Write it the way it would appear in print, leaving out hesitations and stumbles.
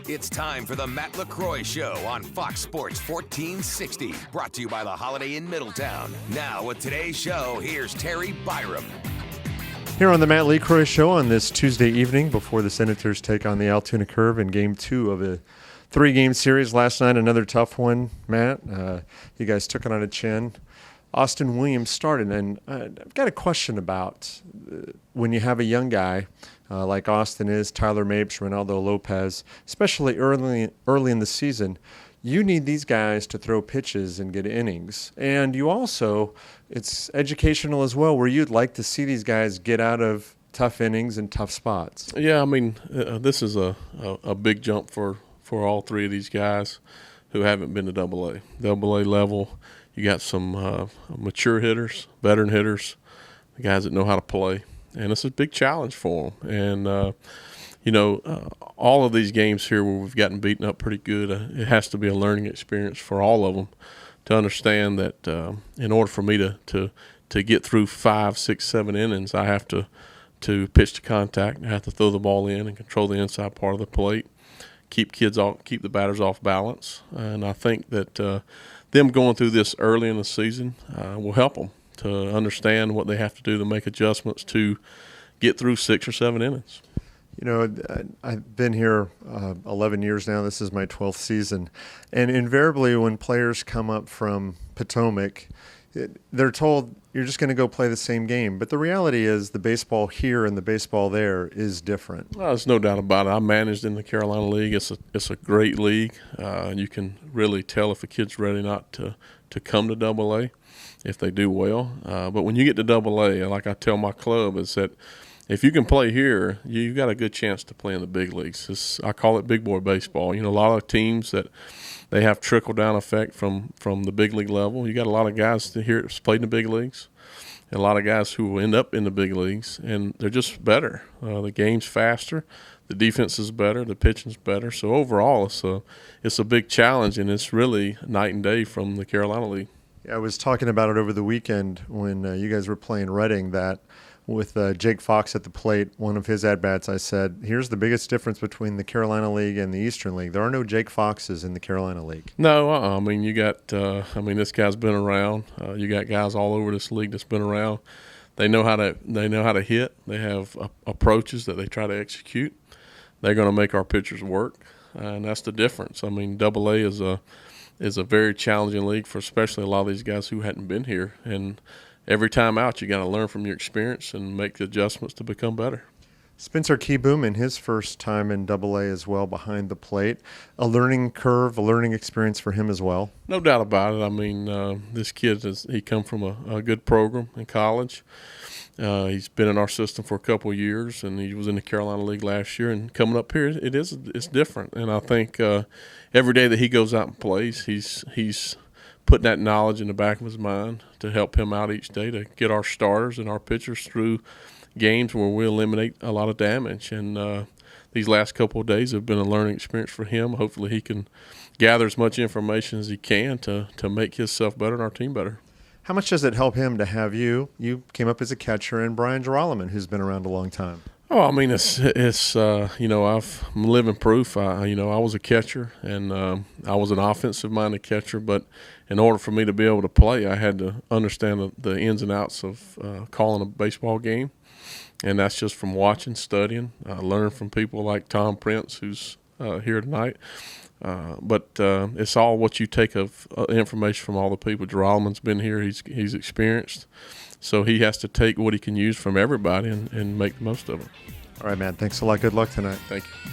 It's time for the Matt Lecroy Show on Fox Sports 1460. Brought to you by the Holiday Inn Middletown. Now with today's show, here's Terry Byram. Here on the Matt Lecroy Show on this Tuesday evening before the Senators take on the Altoona Curve in Game 2 of a three-game series. Last night, another tough one, Matt. You guys took it on a chin. Austin Williams started, and I've got a question about when you have a young guy like Austin is, Tyler Mapes, Ronaldo Lopez, especially early in the season, you need these guys to throw pitches and get innings. And you also, it's educational as well, where you'd like to see these guys get out of tough innings and tough spots. Yeah, I mean, this is a big jump for all three of these guys who haven't been to Double-A. Double-A level, you got some mature hitters, veteran hitters, the guys that know how to play. And it's a big challenge for them. And, all of these games here where we've gotten beaten up pretty good, it has to be a learning experience for all of them to understand that in order for me to get through 5, 6, 7 innings, I have to pitch to contact. I have to throw the ball in and control the inside part of the plate, keep the batters off balance. And I think that them going through this early in the season will help them to understand what they have to do to make adjustments to get through 6 or 7 innings. You know, I've been here 11 years now. This is my 12th season. And invariably when players come up from Potomac, they're told you're just going to go play the same game. But the reality is the baseball here and the baseball there is different. Well, there's no doubt about it. I managed in the Carolina League. It's a great league. And you can really tell if a kid's ready not to come to Double-A if they do well. But when you get to Double-A, like I tell my club, is that if you can play here, you've got a good chance to play in the big leagues. I call it big boy baseball. You know, a lot of teams that they have trickle-down effect from the big league level. You got a lot of guys here that's played in the big leagues and a lot of guys who will end up in the big leagues, and they're just better. The game's faster. The defense is better. The pitching's better. So overall, it's a big challenge, and it's really night and day from the Carolina League. I was talking about it over the weekend when you guys were playing Reading, that with Jake Fox at the plate, one of his at-bats, I said, here's the biggest difference between the Carolina League and the Eastern League. There are no Jake Foxes in the Carolina League. No, I mean, you got this guy's been around. You got guys all over this league that's been around. They know how to hit. They have approaches that they try to execute. They're going to make our pitchers work, and that's the difference. I mean, Double-A is a very challenging league for especially a lot of these guys who hadn't been here. And every time out, you got to learn from your experience and make the adjustments to become better. Spencer Kieboom in his first time in Double-A as well behind the plate. A learning curve, a learning experience for him as well. No doubt about it. I mean, this kid, he come from a good program in college. He's been in our system for a couple of years, and he was in the Carolina League last year. And coming up here, it's different. And I think every day that he goes out and plays, he's putting that knowledge in the back of his mind to help him out each day to get our starters and our pitchers through games where we eliminate a lot of damage. And these last couple of days have been a learning experience for him. Hopefully he can gather as much information as he can to make himself better and our team better. How much does it help him to have you? You came up as a catcher, and Brian Geralman, who's been around a long time. Oh, I mean, I'm living proof. I was a catcher, and I was an offensive-minded catcher. But in order for me to be able to play, I had to understand the ins and outs of calling a baseball game, and that's just from watching, studying, learning from people like Tom Prince, who's here tonight. But it's all what you take of information from all the people. Geralman's been here; he's experienced. So he has to take what he can use from everybody and make the most of it. All right, man. Thanks a lot. Good luck tonight. Thank you.